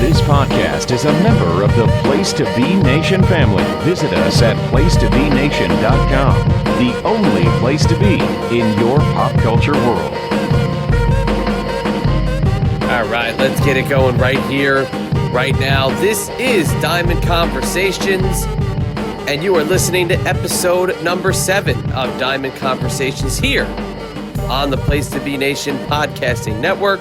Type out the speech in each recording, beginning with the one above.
This podcast is a member of the Place to Be Nation family. Visit us at placetobenation.com, the only place to be in your pop culture world. All right, let's get it going right here, right now. This is Diamond Conversations, and you are listening to episode number 7 of Diamond Conversations here on the Place to Be Nation podcasting network.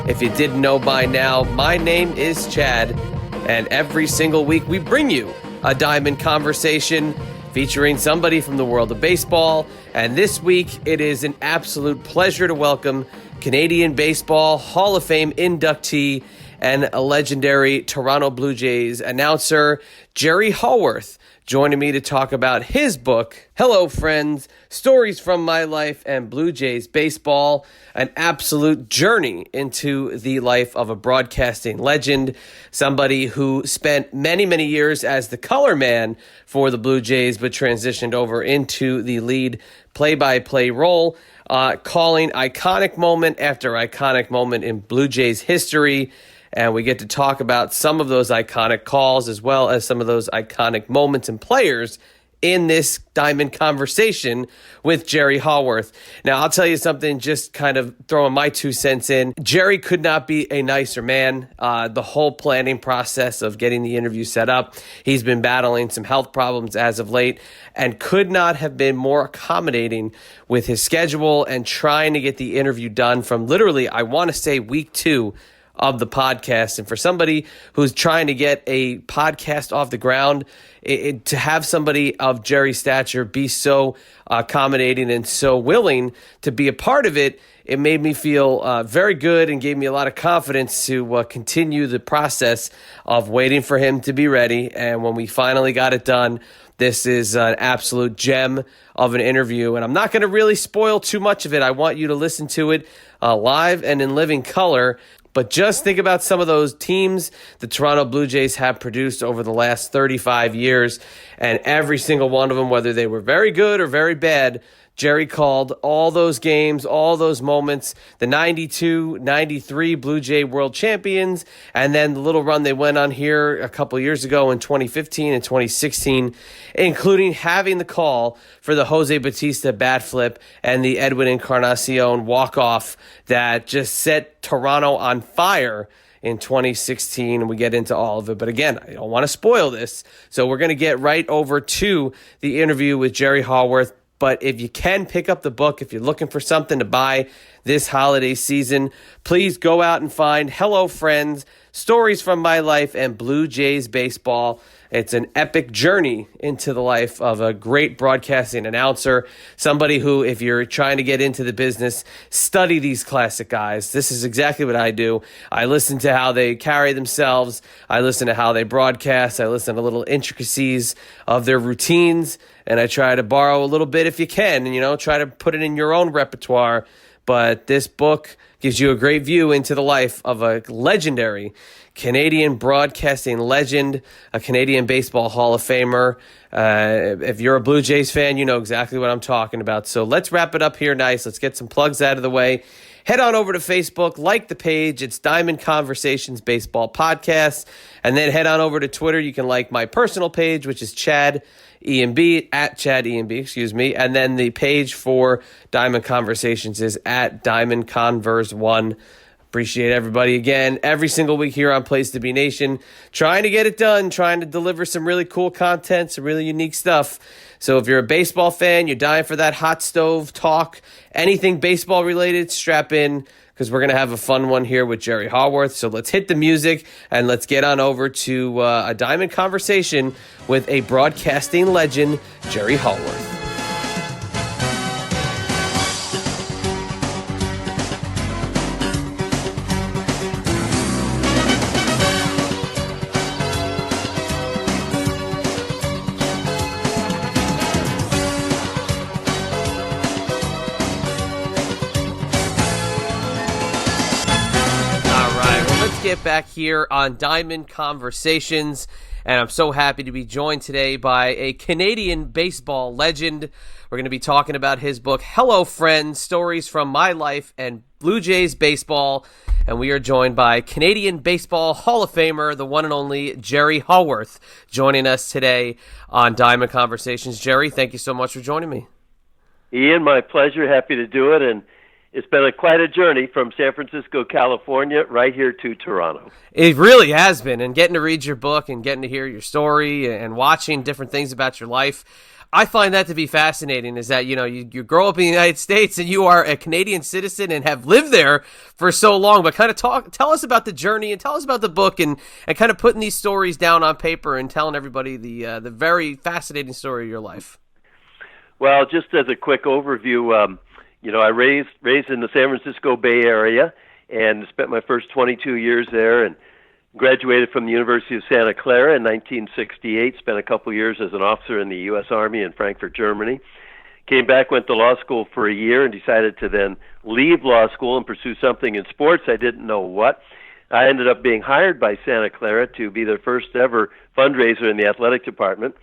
If you didn't know by now, my name is Chad, and every single week we bring you a Diamond Conversation featuring somebody from the world of baseball. And this week, it is an absolute pleasure to welcome Canadian Baseball Hall of Fame inductee and a legendary Toronto Blue Jays announcer, Jerry Howarth, joining me to talk about his book, Hello Friends, Stories from My Life and Blue Jays Baseball, an absolute journey into the life of a broadcasting legend, somebody who spent many, many years as the color man for the Blue Jays, but transitioned over into the lead play-by-play role, calling iconic moment after iconic moment in Blue Jays history. And we get to talk about some of those iconic calls as well as some of those iconic moments and players in this Diamond Conversation with Jerry Howarth. Now, I'll tell you something, just kind of throwing my 2 cents in. Jerry could not be a nicer man. The whole planning process of getting the interview set up, he's been battling some health problems as of late and could not have been more accommodating with his schedule and trying to get the interview done from literally, I want to say, week 2 of the podcast. And for somebody who's trying to get a podcast off the ground, to have somebody of Jerry's stature be so accommodating and so willing to be a part of it, it made me feel very good and gave me a lot of confidence to continue the process of waiting for him to be ready. And when we finally got it done, this is an absolute gem of an interview. And I'm not going to really spoil too much of it. I want you to listen to it live and in living color. But just think about some of those teams the Toronto Blue Jays have produced over the last 35 years, and every single one of them, whether they were very good or very bad, Jerry called all those games, all those moments, the 92, 93 Blue Jay World Champions, and then the little run they went on here a couple years ago in 2015 and 2016, including having the call for the Jose Bautista bat flip and the Edwin Encarnacion walk-off that just set Toronto on fire in 2016, and we get into all of it. But again, I don't want to spoil this, so we're going to get right over to the interview with Jerry Howarth. But if you can pick up the book, if you're looking for something to buy this holiday season, please go out and find Hello Friends, Stories from My Life and Blue Jays Baseball. It's an epic journey into the life of a great broadcasting announcer, somebody who, if you're trying to get into the business, study these classic guys. This is exactly what I do. I listen to how they carry themselves. I listen to how they broadcast. I listen to little intricacies of their routines, and I try to borrow a little bit if you can, and, try to put it in your own repertoire. But this book gives you a great view into the life of a legendary Canadian broadcasting legend, a Canadian Baseball Hall of Famer. If you're a Blue Jays fan, you know exactly what I'm talking about. So let's wrap it up here nice. Let's get some plugs out of the way. Head on over to Facebook, like the page. It's Diamond Conversations Baseball Podcast. And then head on over to Twitter. You can like my personal page, which is Chad EMB, at Chad EMB, excuse me. And then the page for Diamond Conversations is at Diamond Converse1. Appreciate everybody again every single week here on Place to Be Nation, trying to get it done, trying to deliver some really cool content, some really unique stuff. So if you're a baseball fan, you're dying for that hot stove talk, anything baseball related, strap in, because we're going to have a fun one here with Jerry Howarth. So let's hit the music and let's get on over to a Diamond Conversation with a broadcasting legend, Jerry Howarth. Get back here on Diamond Conversations, and I'm so happy to be joined today by a Canadian baseball legend, We're going to be talking about his book, Hello Friends, Stories from My Life and Blue Jays Baseball. And we are joined by Canadian Baseball Hall of Famer, the one and only Jerry Howarth, joining us today on Diamond Conversations. Jerry, thank you so much for joining me. Ian, my pleasure. Happy to do it. And it's been quite a journey from San Francisco, California, right here to Toronto. It really has been. And getting to read your book and getting to hear your story and watching different things about your life, I find that to be fascinating, is that, you grow up in the United States and you are a Canadian citizen and have lived there for so long. But kind of tell us about the journey and tell us about the book and kind of putting these stories down on paper and telling everybody the very fascinating story of your life. Well, just as a quick overview, I raised in the San Francisco Bay Area and spent my first 22 years there and graduated from the University of Santa Clara in 1968, spent a couple years as an officer in the U.S. Army in Frankfurt, Germany. Came back, went to law school for a year, and decided to then leave law school and pursue something in sports. I didn't know what. I ended up being hired by Santa Clara to be their first ever fundraiser in the athletic department.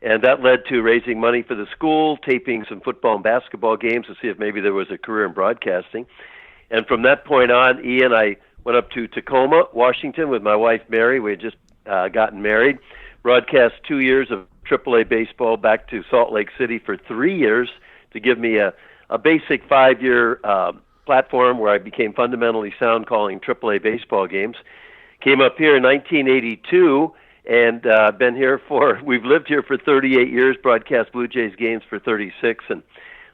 And that led to raising money for the school, taping some football and basketball games to see if maybe there was a career in broadcasting. And from that point on, Ian, I went up to Tacoma, Washington with my wife, Mary. We had just gotten married. Broadcast 2 years of AAA baseball, back to Salt Lake City for 3 years to give me a basic 5-year platform where I became fundamentally sound calling AAA baseball games. Came up here in 1982 and we've lived here for 38 years, broadcast Blue Jays games for 36, and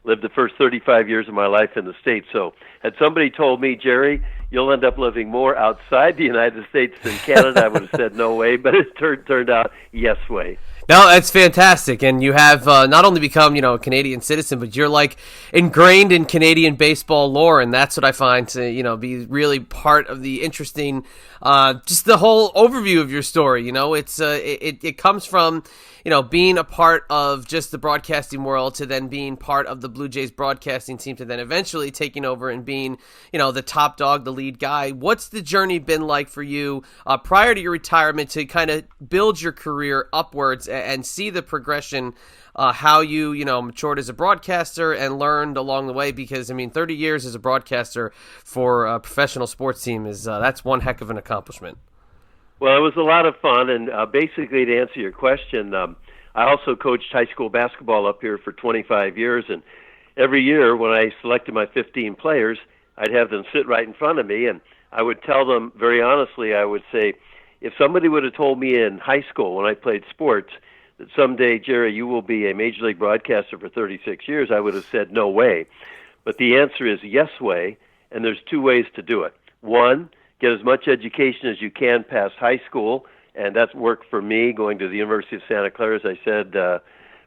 lived the first 35 years of my life in the States. So had somebody told me, Jerry, you'll end up living more outside the United States than Canada, I would have said no way, but it turned out yes way. No, that's fantastic. And you have not only become, a Canadian citizen, but you're like ingrained in Canadian baseball lore. And that's what I find to, be really part of the interesting, just the whole overview of your story. It comes from, being a part of just the broadcasting world to then being part of the Blue Jays broadcasting team to then eventually taking over and being, the top dog, the lead guy. What's the journey been like for you prior to your retirement to kind of build your career upwards and see the progression, how you, matured as a broadcaster and learned along the way? Because, 30 years as a broadcaster for a professional sports team that's one heck of an accomplishment. Well, it was a lot of fun, and basically to answer your question, I also coached high school basketball up here for 25 years, and every year when I selected my 15 players, I'd have them sit right in front of me, and I would tell them very honestly, I would say, if somebody would have told me in high school when I played sports that someday, Jerry, you will be a major league broadcaster for 36 years, I would have said no way. But the answer is yes way, and there's two ways to do it. One, get as much education as you can past high school, and that's worked for me, going to the University of Santa Clara, as I said,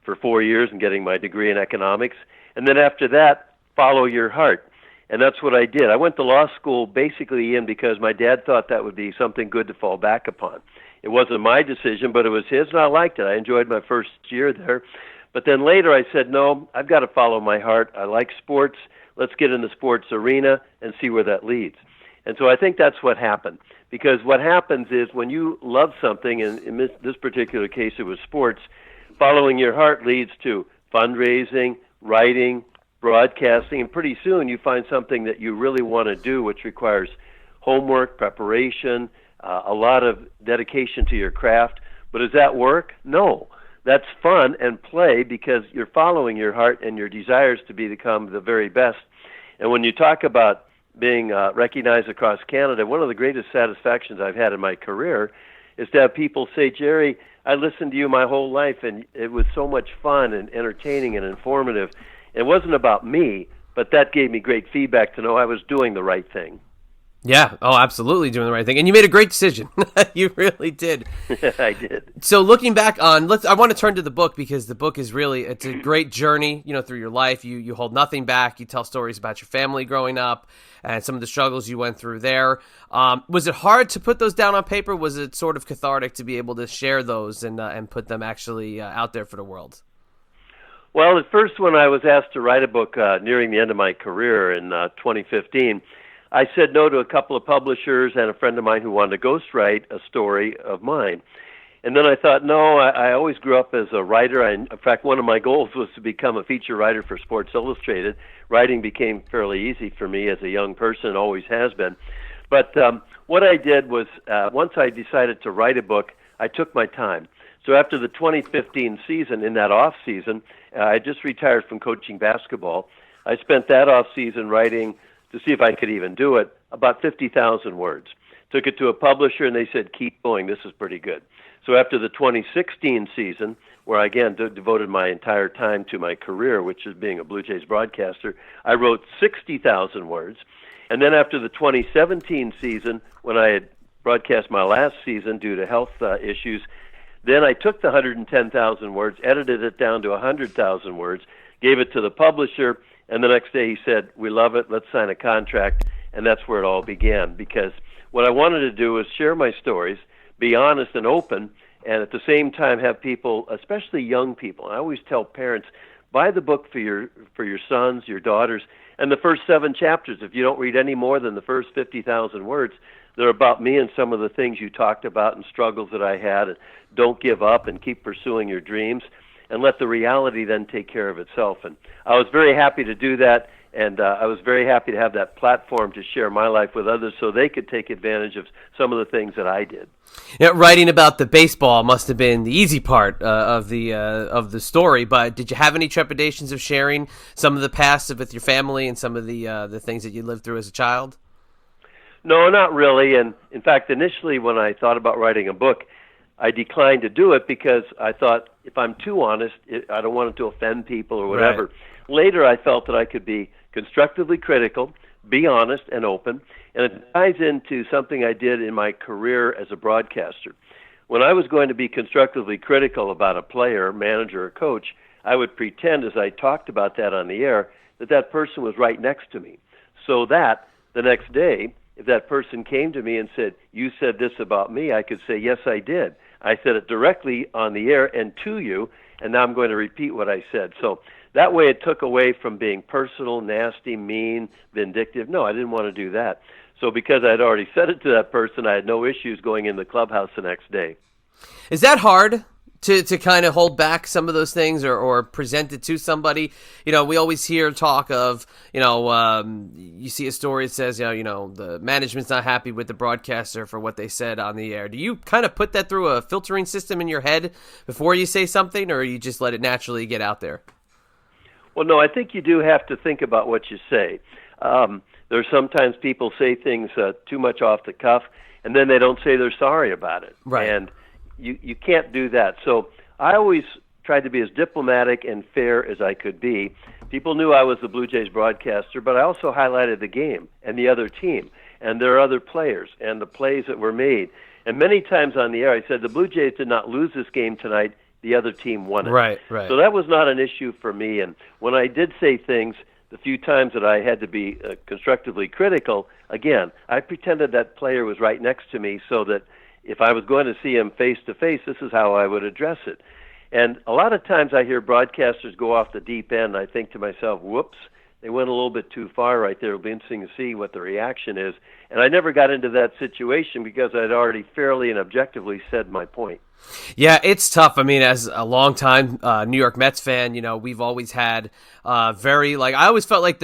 for 4 years and getting my degree in economics. And then after that, follow your heart. And that's what I did. I went to law school basically, Ian, because my dad thought that would be something good to fall back upon. It wasn't my decision, but it was his, and I liked it. I enjoyed my first year there. But then later I said, no, I've got to follow my heart. I like sports. Let's get in the sports arena and see where that leads. And so I think that's what happened. Because what happens is when you love something, and in this particular case it was sports, following your heart leads to fundraising, writing, broadcasting, and pretty soon you find something that you really want to do, which requires homework, preparation, a lot of dedication to your craft. But does that work? No. That's fun and play because you're following your heart and your desires to become the very best. And when you talk about being recognized across Canada, one of the greatest satisfactions I've had in my career is to have people say, Jerry, I listened to you my whole life, and it was so much fun and entertaining and informative. It wasn't about me, but that gave me great feedback to know I was doing the right thing. Yeah, absolutely doing the right thing. And you made a great decision. You really did. I did. So looking back on, I want to turn to the book because the book is really, it's a great journey, through your life. You hold nothing back. You tell stories about your family growing up and some of the struggles you went through there. Was it hard to put those down on paper? Was it sort of cathartic to be able to share those and put them actually out there for the world? Well, at first when I was asked to write a book nearing the end of my career in 2015, I said no to a couple of publishers and a friend of mine who wanted to ghostwrite a story of mine. And then I thought, no, I always grew up as a writer. In fact, one of my goals was to become a feature writer for Sports Illustrated. Writing became fairly easy for me as a young person, always has been. But what I did was, once I decided to write a book, I took my time. So after the 2015 season, in that off season, I just retired from coaching basketball. I spent that off season writing, to see if I could even do it, about 50,000 words. Took it to a publisher, and they said, keep going, this is pretty good. So after the 2016 season, where I again devoted my entire time to my career, which is being a Blue Jays broadcaster, I wrote 60,000 words. And then after the 2017 season, when I had broadcast my last season due to health issues, then I took the 110,000 words, edited it down to 100,000 words, gave it to the publisher, and the next day he said, we love it, let's sign a contract. And that's where it all began, because what I wanted to do was share my stories, be honest and open, and at the same time have people, especially young people. I always tell parents, buy the book for your sons, your daughters, and the first 7 chapters. If you don't read any more than the first 50,000 words, they're about me and some of the things you talked about and struggles that I had. And don't give up and keep pursuing your dreams, and let the reality then take care of itself. And I was very happy to do that. And I was very happy to have that platform to share my life with others so they could take advantage of some of the things that I did. Yeah, writing about the baseball must have been the easy part of the story, but did you have any trepidations of sharing some of the past with your family and some of the things that you lived through as a child? No, not really. And in fact, initially when I thought about writing a book, I declined to do it because I thought if I'm too honest, I don't want it to offend people or whatever. Right. Later, I felt that I could be constructively critical, be honest and open, and it ties into something I did in my career as a broadcaster. When I was going to be constructively critical about a player, manager, or coach, I would pretend as I talked about that on the air that person was right next to me, so that the next day, if that person came to me and said, you said this about me, I could say, yes, I did. I said it directly on the air and to you, and now I'm going to repeat what I said. So that way it took away from being personal, nasty, mean, vindictive. No, I didn't want to do that. So because I had already said it to that person, I had no issues going in the clubhouse the next day. Is that hard to kind of hold back some of those things or present it to somebody? You know, we always hear talk of, you see a story that says, the management's not happy with the broadcaster for what they said on the air. Do you kind of put that through a filtering system in your head before you say something, or you just let it naturally get out there? Well, no, I think you do have to think about what you say. There's sometimes people say things too much off the cuff, and then they don't say they're sorry about it. Right. And you can't do that. So I always tried to be as diplomatic and fair as I could be. People knew I was the Blue Jays broadcaster, but I also highlighted the game and the other team and their other players and the plays that were made. And many times on the air I said the Blue Jays did not lose this game tonight. The other team won it. Right. So that was not an issue for me. And when I did say things, the few times that I had to be constructively critical, again, I pretended that player was right next to me so that if I was going to see him face to face, this is how I would address it. And a lot of times I hear broadcasters go off the deep end. I think to myself, whoops, they went a little bit too far right there. It'll be interesting to see what the reaction is. And I never got into that situation because I'd already fairly and objectively said my point. Yeah, it's tough. I mean, as a longtime New York Mets fan, we've always had I always felt like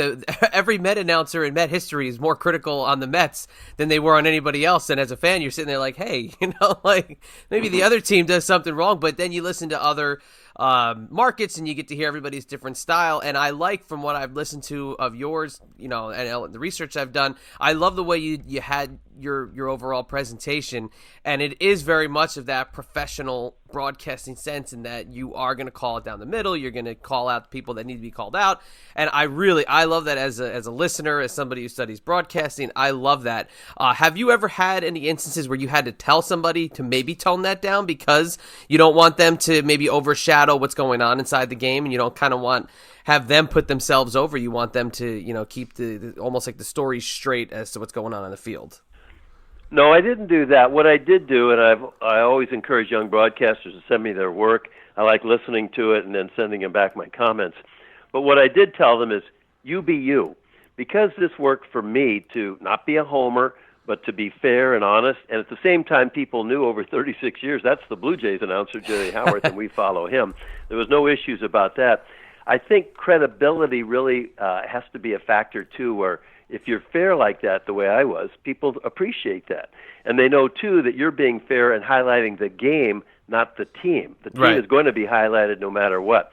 every Met announcer in Met history is more critical on the Mets than they were on anybody else. And as a fan, you're sitting there like, hey, maybe the other team does something wrong, but then you listen to other markets and you get to hear everybody's different style. And I like, from what I've listened to of yours, and the research I've done, I love the way you had your overall presentation, and it is very much of that professional broadcasting sense, in that you are going to call it down the middle, you're going to call out the people that need to be called out, and I love that as a listener, as somebody who studies broadcasting. I love that. Have you ever had any instances where you had to tell somebody to maybe tone that down because you don't want them to maybe overshadow what's going on inside the game, and you don't kind of have them put themselves over? You want them to keep the almost like the story straight as to what's going on the field? No, I didn't do that. What I did do, and I always encourage young broadcasters to send me their work. I like listening to it and then sending them back my comments. But what I did tell them is, you be you. Because this worked for me to not be a homer, but to be fair and honest. And at the same time, people knew over 36 years, that's the Blue Jays announcer, Jerry Howarth, and we follow him. There was no issues about that. I think credibility really has to be a factor, too, where if you're fair like that, the way I was, people appreciate that. And they know, too, that you're being fair and highlighting the game, not the team. The team is going to be highlighted no matter what.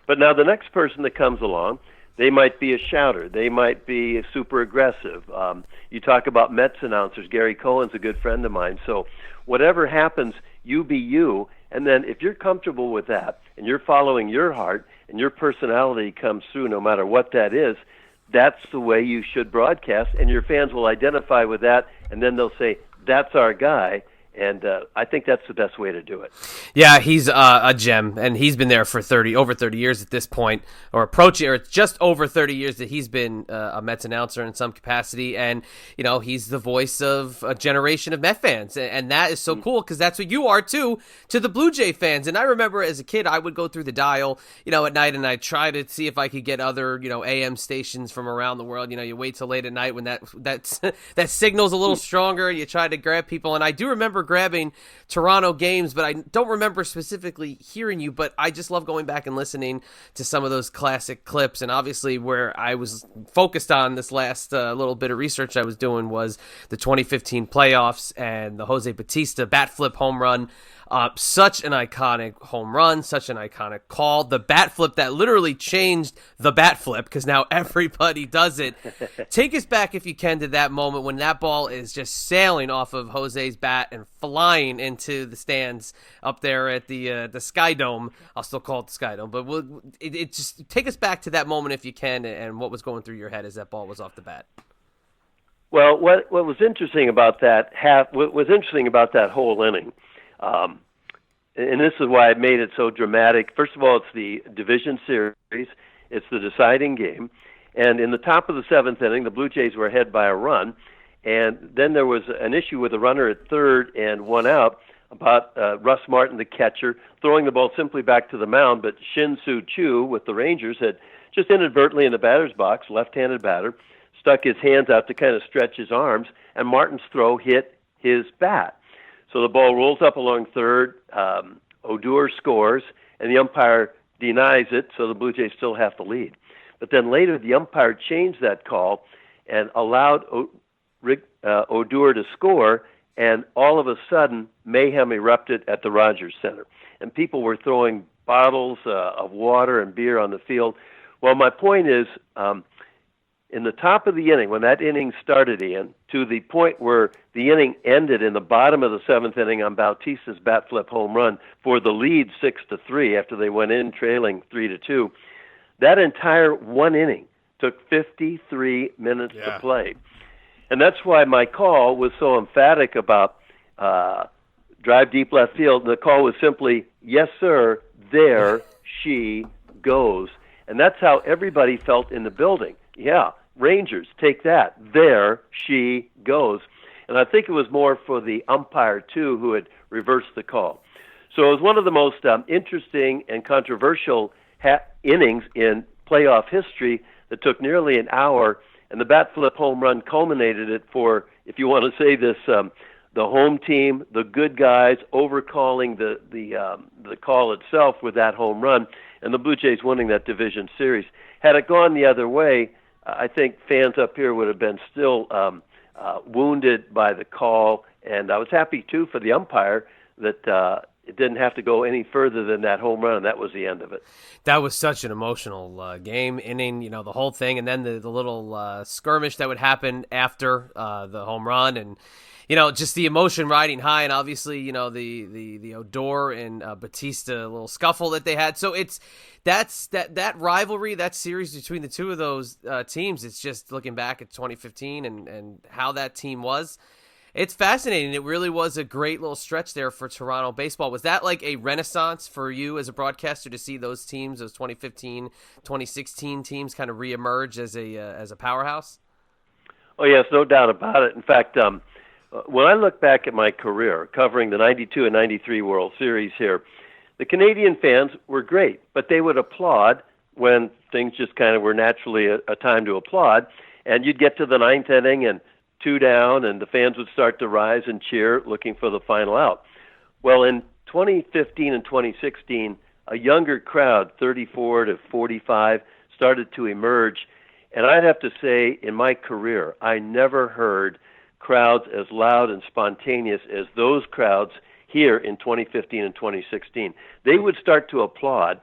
But now the next person that comes along, they might be a shouter. They might be super aggressive. You talk about Mets announcers. Gary Cohen's a good friend of mine. So whatever happens, you be you. And then if you're comfortable with that and you're following your heart and your personality comes through no matter what that is, that's the way you should broadcast. And your fans will identify with that, and then they'll say, that's our guy. And I think that's the best way to do it. Yeah, he's a gem, and he's been there for over 30 years at this point, or approaching, or it's just over 30 years that he's been a Mets announcer in some capacity. And, you know, he's the voice of a generation of Met fans. And that is so cool, because that's what you are, too, to the Blue Jay fans. And I remember as a kid, I would go through the dial, you know, at night, and I'd try to see if I could get other, you know, AM stations from around the world. You know, you wait till late at night when that signal's a little stronger, and you try to grab people. And I do remember grabbing Toronto games, but I don't remember specifically hearing you, but I just love going back and listening to some of those classic clips. And obviously where I was focused on this last little bit of research I was doing was the 2015 playoffs and the Jose Bautista bat flip home run. Such an iconic home run, such an iconic call. The bat flip that literally changed the bat flip, because now everybody does it. Take us back, if you can, to that moment when that ball is just sailing off of Jose's bat and flying into the stands up there at the Sky Dome. I'll still call it the Sky Dome, but it just take us back to that moment, if you can, and what was going through your head as that ball was off the bat. Well, what was interesting about that whole inning. And this is why I made it so dramatic. First of all, it's the division series. It's the deciding game. And in the top of the seventh inning, the Blue Jays were ahead by a run. And then there was an issue with a runner at third and one out about Russ Martin, the catcher, throwing the ball simply back to the mound. But Shin-Soo Choo with the Rangers had just inadvertently in the batter's box, left-handed batter, stuck his hands out to kind of stretch his arms, and Martin's throw hit his bat. So the ball rolls up along third, Odor scores, and the umpire denies it, so the Blue Jays still have the lead. But then later the umpire changed that call and allowed Odor to score, and all of a sudden mayhem erupted at the Rogers Center. And people were throwing bottles of water and beer on the field. Well, my point is, in the top of the inning, when that inning started, Ian, to the point where the inning ended in the bottom of the seventh inning on Bautista's bat flip home run for the lead 6-3 after they went in trailing 3-2, that entire one inning took 53 minutes to play. And that's why my call was so emphatic about drive deep left field. And the call was simply, yes, sir, there she goes. And that's how everybody felt in the building. Yeah, Rangers, take that. There she goes. And I think it was more for the umpire, too, who had reversed the call. So it was one of the most interesting and controversial innings in playoff history that took nearly an hour, and the bat flip home run culminated it for, if you want to say this, the home team, the good guys, overcalling the call itself with that home run, and the Blue Jays winning that division series. Had it gone the other way, I think fans up here would have been still wounded by the call, and I was happy, too, for the umpire that it didn't have to go any further than that home run, and that was the end of it. That was such an emotional game, inning, you know, the whole thing, and then the little skirmish that would happen after the home run, and you know, just the emotion riding high, and obviously, you know, the Odor and Bautista little scuffle that they had. So that rivalry, that series between the two of those teams. It's just looking back at 2015 and how that team was. It's fascinating. It really was a great little stretch there for Toronto baseball. Was that like a renaissance for you as a broadcaster to see those teams, those 2015, 2016 teams, kind of reemerge as a powerhouse? Oh yes, no doubt about it. In fact, when I look back at my career covering the 92 and 93 World Series here, the Canadian fans were great, but they would applaud when things just kind of were naturally a time to applaud. And you'd get to the ninth inning, and two down, and the fans would start to rise and cheer, looking for the final out. Well, in 2015 and 2016, a younger crowd, 34 to 45, started to emerge. And I'd have to say, in my career, I never heard crowds as loud and spontaneous as those crowds here in 2015 and 2016. They would start to applaud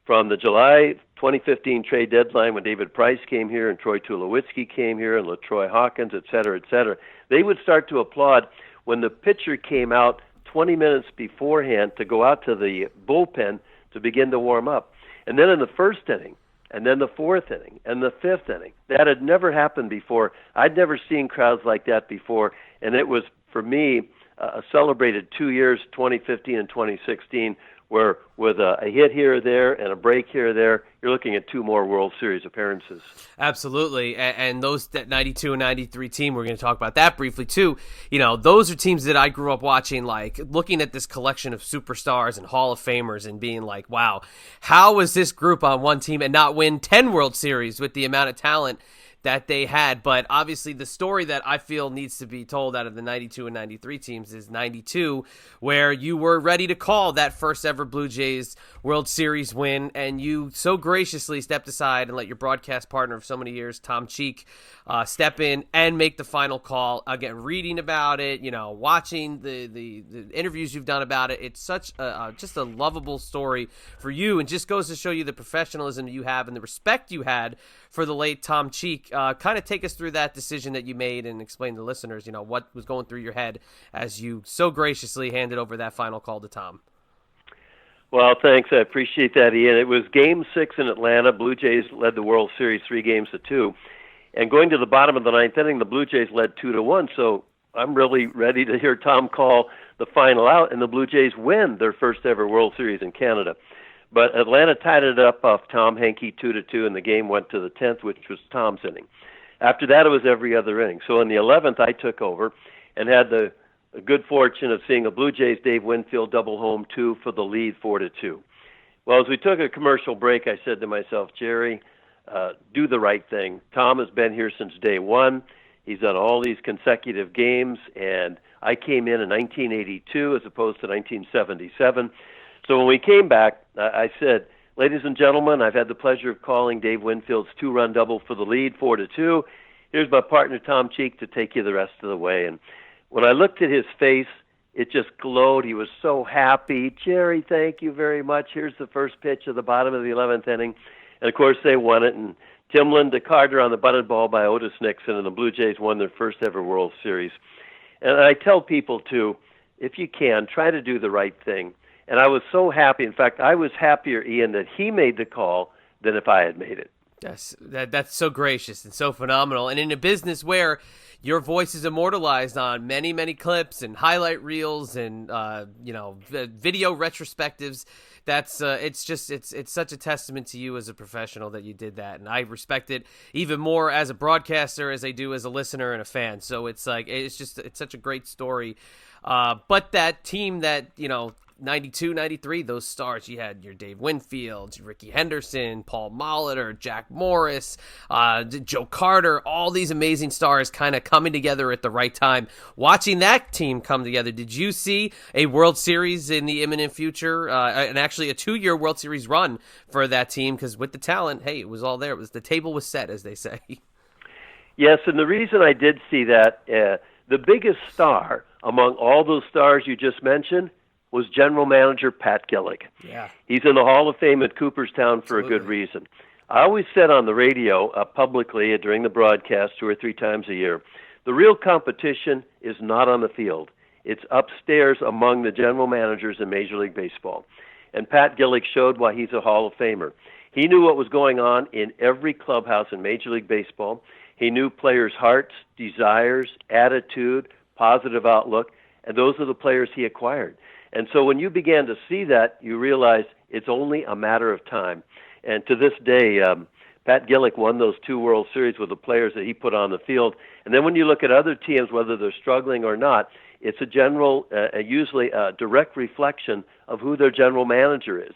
from the July 2015 trade deadline when David Price came here and Troy Tulowitzki came here and LaTroy Hawkins, et cetera, et cetera. They would start to applaud when the pitcher came out 20 minutes beforehand to go out to the bullpen to begin to warm up. And then in the first inning, and then the fourth inning, and the fifth inning. That had never happened before. I'd never seen crowds like that before, and it was, for me, a celebrated 2 years, 2015 and 2016, where with a hit here or there and a break here or there, you're looking at two more World Series appearances. Absolutely. And that 92 and 93 team, we're going to talk about that briefly too. You know, those are teams that I grew up watching, like looking at this collection of superstars and Hall of Famers and being like, wow, how was this group on one team and not win 10 World Series with the amount of talent that they had? But obviously the story that I feel needs to be told out of the 92 and 93 teams is 92, where you were ready to call that first ever Blue Jays World Series win, and you so graciously stepped aside and let your broadcast partner of so many years, Tom Cheek, step in and make the final call. Again, reading about it, you know, watching the interviews you've done about it, it's such just a lovable story for you, and just goes to show you the professionalism you have and the respect you had for the late Tom Cheek. Kind of take us through that decision that you made and explain to listeners, you know, what was going through your head as you so graciously handed over that final call to Tom. Well, thanks. I appreciate that, Ian. It was Game 6 in Atlanta. Blue Jays led the World Series 3-2. And going to the bottom of the ninth inning, the Blue Jays led 2-1. So I'm really ready to hear Tom call the final out, and the Blue Jays win their first ever World Series in Canada. But Atlanta tied it up off Tom Henke 2-2, and the game went to the 10th, which was Tom's inning. After that, it was every other inning. So in the 11th, I took over and had the good fortune of seeing a Blue Jays Dave Winfield double home 2 for the lead 4-2. Well, as we took a commercial break, I said to myself, Jerry, do the right thing. Tom has been here since day one. He's done all these consecutive games, and I came in 1982 as opposed to 1977. So when we came back, I said, ladies and gentlemen, I've had the pleasure of calling Dave Winfield's 2-run double for the lead, 4-2. Here's my partner, Tom Cheek, to take you the rest of the way. And when I looked at his face, it just glowed. He was so happy. Jerry, thank you very much. Here's the first pitch at the bottom of the 11th inning. And, of course, they won it. And Timlin to Carter on the bunted ball by Otis Nixon, and the Blue Jays won their first ever World Series. And I tell people, too, if you can, try to do the right thing. And I was so happy. In fact, I was happier, Ian, that he made the call than if I had made it. That's so gracious and so phenomenal. And in a business where your voice is immortalized on many, many clips and highlight reels and video retrospectives, it's such a testament to you as a professional that you did that. And I respect it even more as a broadcaster as I do as a listener and a fan. So it's such a great story. But that team that, 92, 93, those stars, you had your Dave Winfield, Ricky Henderson, Paul Molitor, Jack Morris, Joe Carter, all these amazing stars kind of coming together at the right time. Watching that team come together, did you see a World Series in the imminent future, and actually a 2-year World Series run for that team? Because with the talent, hey, it was all there. The table was set, as they say. Yes, and the reason I did see that, the biggest star among all those stars you just mentioned was general manager Pat Gillick. Yeah. He's in the Hall of Fame at Cooperstown for a good reason. I always said on the radio publicly during the broadcast 2 or 3 times a year, the real competition is not on the field. It's upstairs among the general managers in Major League Baseball. And Pat Gillick showed why he's a Hall of Famer. He knew what was going on in every clubhouse in Major League Baseball. He knew players' hearts, desires, attitude, positive outlook, and those are the players he acquired. And so when you began to see that, you realize it's only a matter of time. And to this day, Pat Gillick won those 2 World Series with the players that he put on the field. And then when you look at other teams, whether they're struggling or not, it's a general, usually a direct reflection of who their general manager is.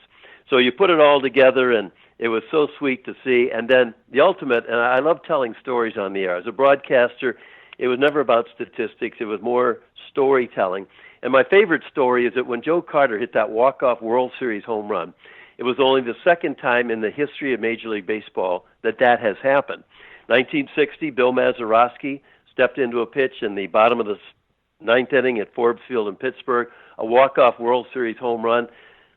So you put it all together, and it was so sweet to see. And then the ultimate, and I love telling stories on the air. As a broadcaster, It was never about statistics. It was more storytelling. And my favorite story is that when Joe Carter hit that walk-off World Series home run, it was only the second time in the history of Major League Baseball that has happened. 1960, Bill Mazeroski stepped into a pitch in the bottom of the ninth inning at Forbes Field in Pittsburgh, a walk-off World Series home run.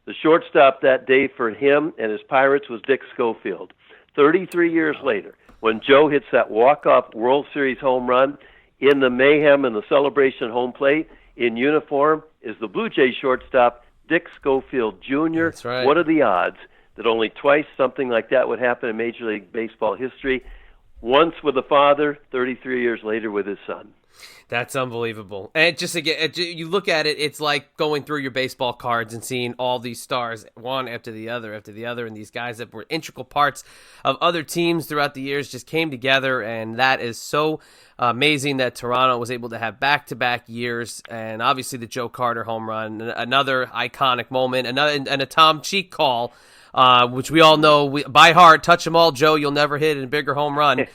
The shortstop that day for him and his Pirates was Dick Schofield. 33 years later, when Joe hits that walk-off World Series home run, in the mayhem and the celebration at home plate, in uniform, is the Blue Jays shortstop, Dick Schofield Jr. That's right. What are the odds that only twice something like that would happen in Major League Baseball history? Once with a father, 33 years later with his son. That's unbelievable. And just again, you look at it, it's like going through your baseball cards and seeing all these stars, one after the other, and these guys that were integral parts of other teams throughout the years just came together, and that is so amazing that Toronto was able to have back-to-back years, and obviously the Joe Carter home run, another iconic moment, and a Tom Cheek call, which we all know by heart. Touch 'em all, Joe. You'll never hit a bigger home run.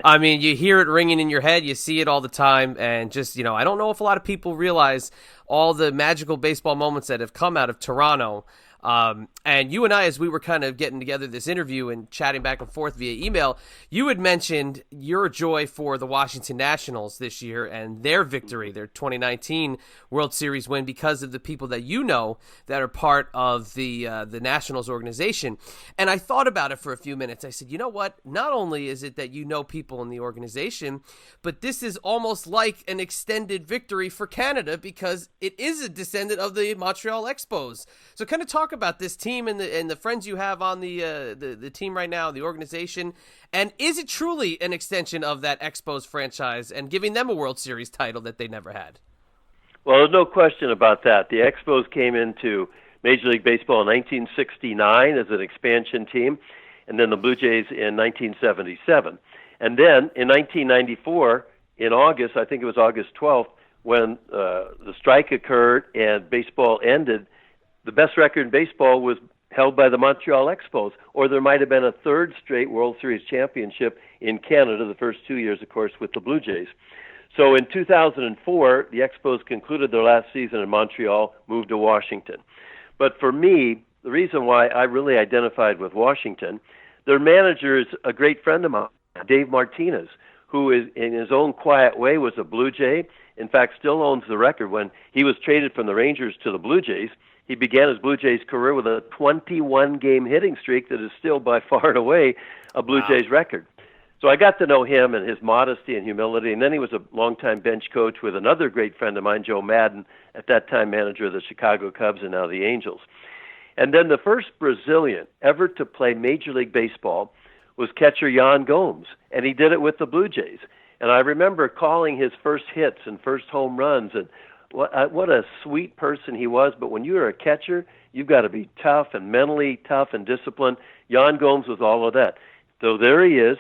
I mean, you hear it ringing in your head. You see it all the time. And just, I don't know if a lot of people realize all the magical baseball moments that have come out of Toronto. And you and I, as we were kind of getting together this interview and chatting back and forth via email, you had mentioned your joy for the Washington Nationals this year and their victory, their 2019 World Series win, because of the people that you know that are part of the Nationals organization. And I thought about it for a few minutes. I said, you know what? Not only is it that you know people in the organization, but this is almost like an extended victory for Canada because it is a descendant of the Montreal Expos. So kind of talk about this team and the friends you have on the team right now, the organization, and is it truly an extension of that Expos franchise and giving them a World Series title that they never had? Well, there's no question about that. The Expos came into Major League Baseball in 1969 as an expansion team, and then the Blue Jays in 1977. And then in 1994, in August, I think it was August 12th, when the strike occurred and baseball ended, the best record in baseball was held by the Montreal Expos, or there might have been a third straight World Series championship in Canada, the first 2 years, of course, with the Blue Jays. So in 2004, the Expos concluded their last season in Montreal, moved to Washington. But for me, the reason why I really identified with Washington, their manager is a great friend of mine, Dave Martinez, who is, in his own quiet way, was a Blue Jay. In fact, still owns the record. When he was traded from the Rangers to the Blue Jays, he began his Blue Jays career with a 21-game hitting streak that is still by far and away a Blue Jays record. So I got to know him and his modesty and humility, and then he was a longtime bench coach with another great friend of mine, Joe Madden, at that time manager of the Chicago Cubs and now the Angels. And then the first Brazilian ever to play Major League Baseball was catcher Yan Gomes, and he did it with the Blue Jays. And I remember calling his first hits and first home runs, and what a sweet person he was. But when you're a catcher, you've got to be tough and mentally tough and disciplined. Yan Gomes was all of that. So there he is,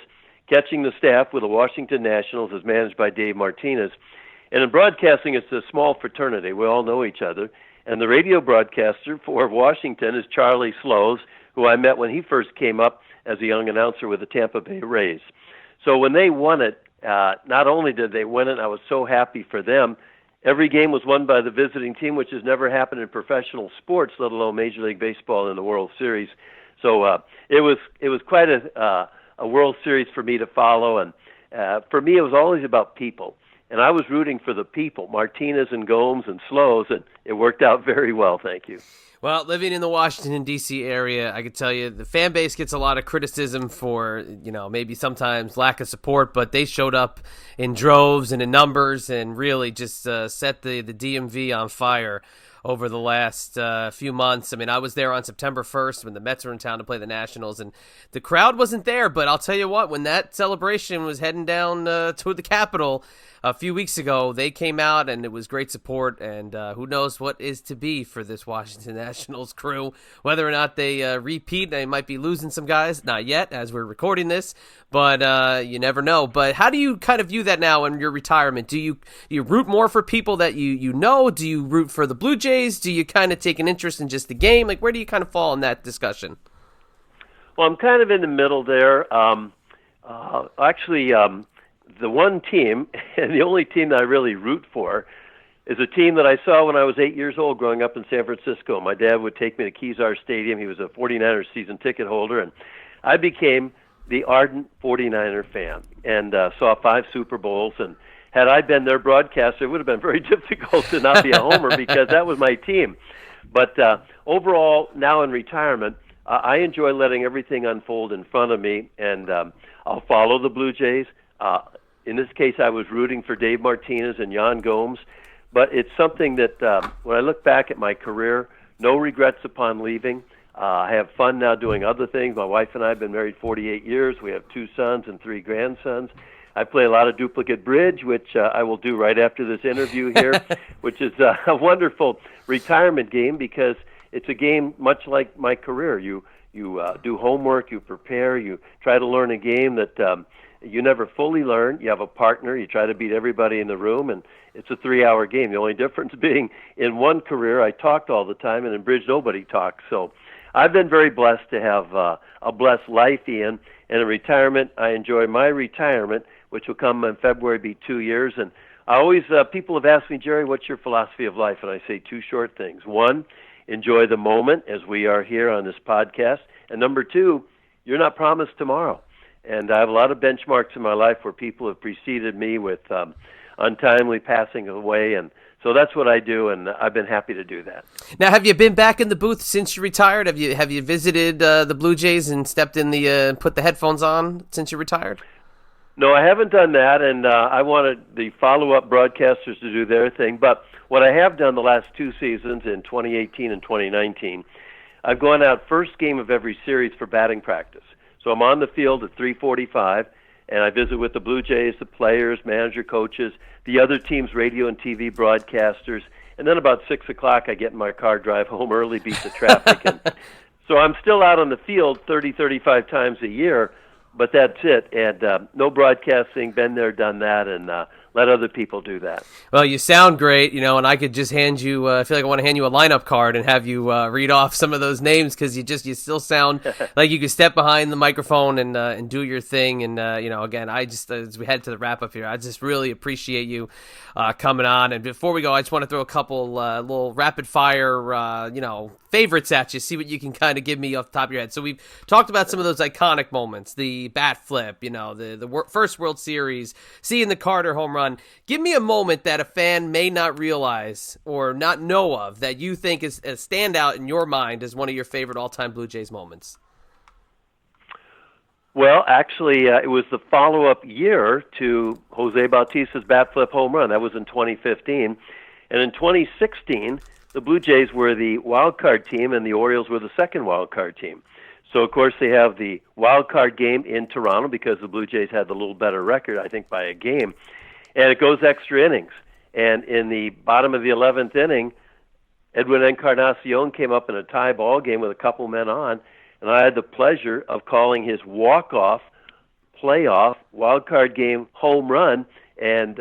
catching the staff with the Washington Nationals, as managed by Dave Martinez. And in broadcasting, it's a small fraternity. We all know each other. And the radio broadcaster for Washington is Charlie Slows, who I met when he first came up as a young announcer with the Tampa Bay Rays. So when they won it, not only did they win it, I was so happy for them. Every game was won by the visiting team, which has never happened in professional sports, let alone Major League Baseball in the World Series. So it was quite a World Series for me to follow, and for me it was always about people. And I was rooting for the people, Martinez and Gomes and Slows, and it worked out very well, thank you. Well, living in the Washington, D.C. area, I could tell you the fan base gets a lot of criticism for, maybe sometimes lack of support, but they showed up in droves and in numbers and really just set the DMV on fire over the last few months. I mean, I was there on September 1st when the Mets were in town to play the Nationals, and the crowd wasn't there, but I'll tell you what, when that celebration was heading down to the Capitol a few weeks ago, they came out, and it was great support, and who knows what is to be for this Washington Nationals crew, whether or not they repeat. They might be losing some guys, not yet, as we're recording this, but you never know. But how do you kind of view that now in your retirement? Do you root more for people that you know? Do you root for the Blue Jays? Do you kind of take an interest in just the game? Like, where do you kind of fall in that discussion? Well, I'm kind of in the middle there. the one team, and the only team that I really root for, is a team that I saw when I was 8 years old growing up in San Francisco. My dad would take me to Kezar Stadium. He was a 49ers season ticket holder, and I became the ardent 49er fan and saw 5 Super Bowls. And had I been their broadcaster, it would have been very difficult to not be a homer because that was my team. But overall, now in retirement, I enjoy letting everything unfold in front of me, and I'll follow the Blue Jays. In this case, I was rooting for Dave Martinez and Yan Gomes. But it's something that when I look back at my career, no regrets upon leaving. I have fun now doing other things. My wife and I have been married 48 years. We have 2 sons and 3 grandsons. I play a lot of duplicate bridge, which I will do right after this interview here, which is a wonderful retirement game because it's a game much like my career. You do homework, you prepare, you try to learn a game that you never fully learn. You have a partner. You try to beat everybody in the room, and it's a 3-hour game. The only difference being in one career, I talked all the time, and in bridge, nobody talks. So I've been very blessed to have a blessed life, Ian. And in retirement, I enjoy my retirement, which will come in February, be 2 years. And I always, people have asked me, Jerry, what's your philosophy of life? And I say 2 short things. 1, enjoy the moment as we are here on this podcast. And number 2, you're not promised tomorrow. And I have a lot of benchmarks in my life where people have preceded me with untimely passing away, and so that's what I do, and I've been happy to do that. Now, have you been back in the booth since you retired? Have you visited the Blue Jays and stepped in put the headphones on since you retired? No, I haven't done that, and I wanted the follow-up broadcasters to do their thing. But what I have done the last 2 seasons, in 2018 and 2019, I've gone out first game of every series for batting practice. So I'm on the field at 3:45, and I visit with the Blue Jays, the players, manager, coaches, the other team's radio and TV broadcasters, and then about 6 o'clock I get in my car, drive home early, beat the traffic. And so I'm still out on the field 30, 35 times a year, but that's it. And no broadcasting, been there, done that, and let other people do that. Well, you sound great, and I could just hand you, I feel like I want to hand you a lineup card and have you read off some of those names because you still sound like you could step behind the microphone and do your thing. And, again, I just, as we head to the wrap up here, I just really appreciate you coming on. And before we go, I just want to throw a couple little rapid fire, favorites at you, see what you can kind of give me off the top of your head. So we've talked about some of those iconic moments, the bat flip, the first World Series, seeing the Carter home run. Give me a moment that a fan may not realize or not know of that you think is a standout in your mind as one of your favorite all-time Blue Jays moments. Well, actually, it was the follow-up year to Jose Bautista's bat flip home run. That was in 2015. And in 2016, the Blue Jays were the wild card team and the Orioles were the second wild card team. So, of course, they have the wild card game in Toronto because the Blue Jays had the little better record, I think, by a game. And it goes extra innings. And in the bottom of the 11th inning, Edwin Encarnacion came up in a tie ball game with a couple men on, and I had the pleasure of calling his walk-off playoff wild card game home run. And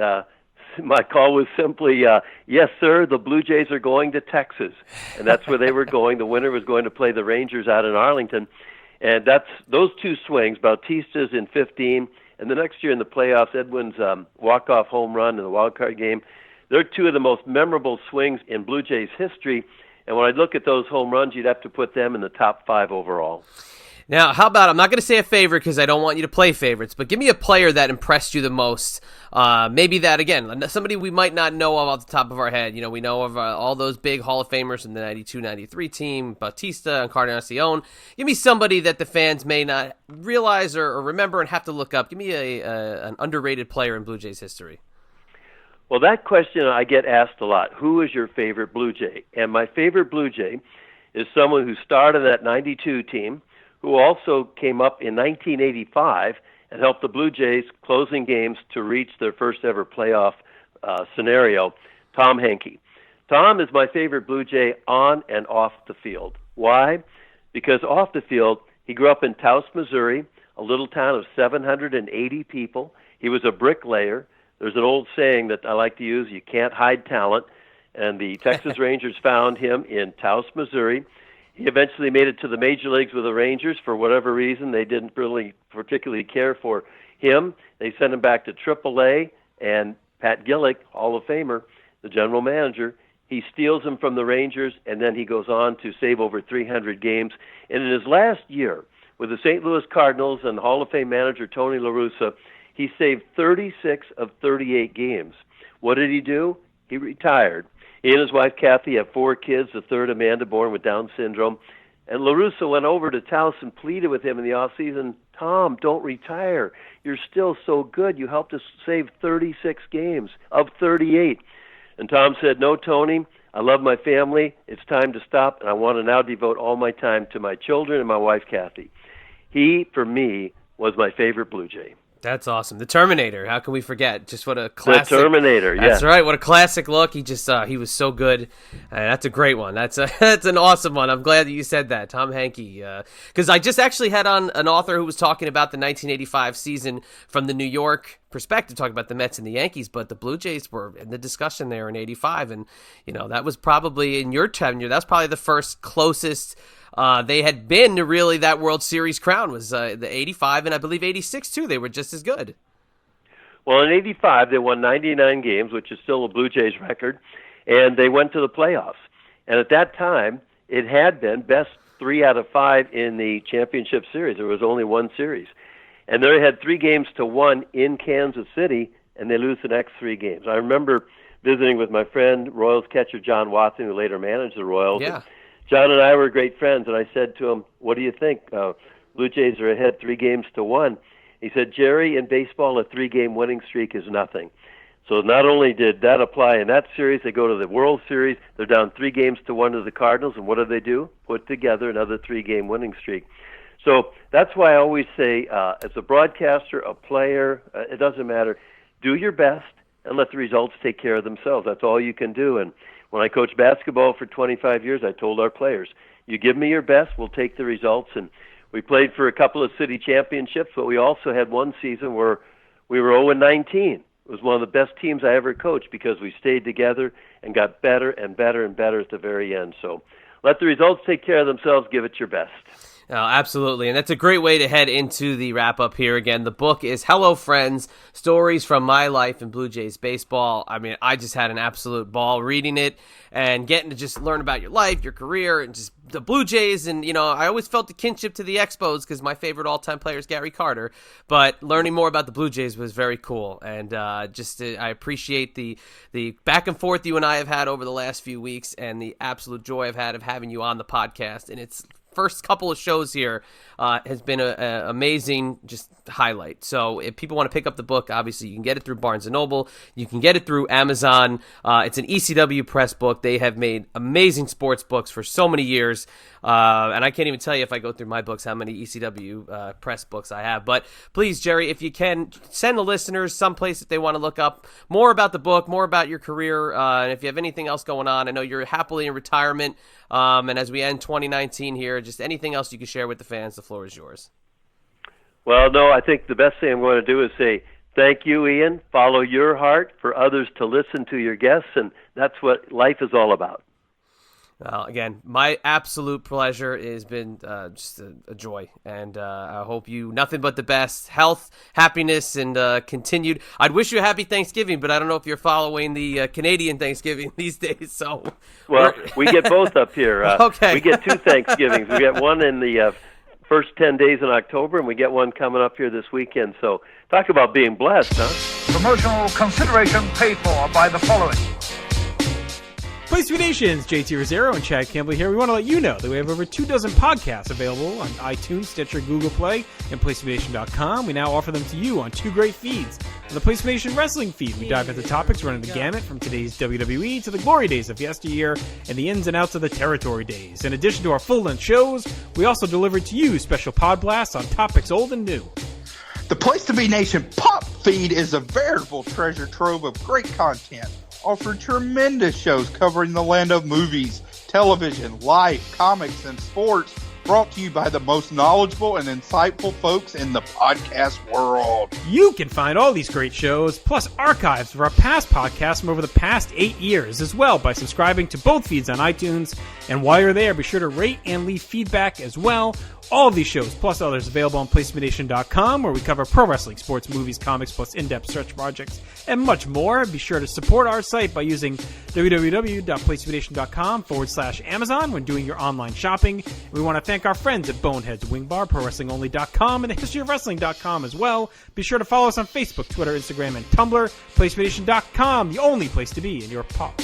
my call was simply, yes, sir, the Blue Jays are going to Texas. And that's where they were going. The winner was going to play the Rangers out in Arlington. And that's those 2 swings, Bautista's in 15, and the next year in the playoffs, Edwin's walk-off home run in the wild card game. They're 2 of the most memorable swings in Blue Jays history. And when I look at those home runs, you'd have to put them in the top 5 overall. Now, how about, I'm not going to say a favorite because I don't want you to play favorites, but give me a player that impressed you the most. Maybe that, again, somebody we might not know of off the top of our head. We know of all those big Hall of Famers in the 92-93 team, Bautista, Encarnacion. Give me somebody that the fans may not realize or remember and have to look up. Give me an underrated player in Blue Jays history. Well, that question I get asked a lot. Who is your favorite Blue Jay? And my favorite Blue Jay is someone who started that 92 team, who also came up in 1985 and helped the Blue Jays closing games to reach their first ever playoff scenario, Tom Henke. Tom is my favorite Blue Jay on and off the field. Why? Because off the field, he grew up in Taos, Missouri, a little town of 780 people. He was a bricklayer. There's an old saying that I like to use, you can't hide talent, and the Texas Rangers found him in Taos, Missouri. He eventually made it to the major leagues with the Rangers. For whatever reason, they didn't really particularly care for him. They send him back to AAA, and Pat Gillick, Hall of Famer, the general manager, he steals him from the Rangers, and then he goes on to save over 300 games. And in his last year with the St. Louis Cardinals and Hall of Fame manager Tony La Russa, he saved 36 of 38 games. What did he do? He retired. He and his wife Kathy have 4 kids, the third Amanda born with Down syndrome. And La Russa went over to Taos and pleaded with him in the offseason, Tom, don't retire. You're still so good. You helped us save 36 games of 38. And Tom said, no, Tony, I love my family. It's time to stop, and I want to now devote all my time to my children and my wife, Kathy. He, for me, was my favorite Blue Jay. That's awesome. The Terminator. How can we forget? Just what a classic. The Terminator, yeah. That's right. What a classic look. He just he was so good. That's a great one. That's an awesome one. I'm glad that you said that, Tom Henke. Because I just actually had on an author who was talking about the 1985 season from the New York perspective, talking about the Mets and the Yankees, but the Blue Jays were in the discussion there in 85. And, that was probably in your tenure, that's probably the first closest they had been to really that World Series crown was the 85 and I believe 86 too. They were just as good. Well, in 85, they won 99 games, which is still a Blue Jays record, and they went to the playoffs. And at that time, it had been best 3 out of 5 in the championship series. There was only one series. And they had 3-1 in Kansas City, and they lose the next 3 games. I remember visiting with my friend, Royals catcher John Watson, who later managed the Royals. Yeah. John and I were great friends, and I said to him, what do you think? Blue Jays are ahead 3-1. He said, Jerry, in baseball, a 3-game winning streak is nothing. So not only did that apply in that series, they go to the World Series, they're down 3-1 to the Cardinals, and what do? Put together another 3-game winning streak. So that's why I always say, as a broadcaster, a player, it doesn't matter, do your best and let the results take care of themselves. That's all you can do. And when I coached basketball for 25 years, I told our players, you give me your best, we'll take the results. And we played for a couple of city championships, but we also had one season where we were 0-19. It was one of the best teams I ever coached because we stayed together and got better and better and better at the very end. So let the results take care of themselves. Give it your best. Oh, absolutely. And that's a great way to head into the wrap-up here. Again, the book is Hello, Friends, Stories from My Life in Blue Jays Baseball. I mean, I just had an absolute ball reading it and getting to just learn about your life, your career, and just the Blue Jays. And, I always felt the kinship to the Expos because my favorite all-time player is Gary Carter. But learning more about the Blue Jays was very cool. And I appreciate the back and forth you and I have had over the last few weeks and the absolute joy I've had of having you on the podcast. And it's first couple of shows here has been an amazing just highlight. So if people want to pick up the book, obviously you can get it through Barnes & Noble. You can get it through Amazon. It's an ECW press book. They have made amazing sports books for so many years. And I can't even tell you if I go through my books how many ECW press books I have. But please, Jerry, if you can, send the listeners someplace if they want to look up more about the book, more about your career, and if you have anything else going on. I know you're happily in retirement, and as we end 2019 here, just anything else you can share with the fans, the floor is yours. Well, no, I think the best thing I'm going to do is say thank you, Ian. Follow your heart for others to listen to your guests, and that's what life is all about. Well, again, my absolute pleasure. It has been just a joy, and I hope you nothing but the best, health, happiness, and continued. I'd wish you a happy Thanksgiving, but I don't know if you're following the Canadian Thanksgiving these days. So, well, we get both up here. Okay, we get 2 Thanksgivings. We get one in the first 10 days in October, and we get one coming up here this weekend. So, talk about being blessed, huh? Promotional consideration paid for by the following. Place to Be Nations, JT Rosero and Chad Campbell here. We want to let you know that we have over 24 podcasts available on iTunes, Stitcher, Google Play, and PlaceToBeNation.com. We now offer them to you on 2 great feeds. On the Place to Be Nation Wrestling feed, we dive into topics running the gamut from today's WWE to the glory days of yesteryear and the ins and outs of the territory days. In addition to our full-length shows, we also deliver to you special pod blasts on topics old and new. The Place to Be Nation Pop feed is a veritable treasure trove of great content. Offered tremendous shows covering the land of movies, television, life, comics, and sports, brought to you by the most knowledgeable and insightful folks in the podcast world. You can find all these great shows, plus archives of our past podcasts from over the past 8 years as well by subscribing to both feeds on iTunes. And while you're there, be sure to rate and leave feedback as well. All of these shows, plus others, available on PlaceToBeNation.com, where we cover pro wrestling, sports, movies, comics, plus in-depth search projects, and much more. Be sure to support our site by using www.PlaceToBeNation.com/Amazon when doing your online shopping. We want to thank our friends at Boneheads Wing Bar, ProWrestlingOnly.com, and TheHistoryOfWrestling.com as well. Be sure to follow us on Facebook, Twitter, Instagram, and Tumblr. PlaceToBeNation.com, the only place to be in your pop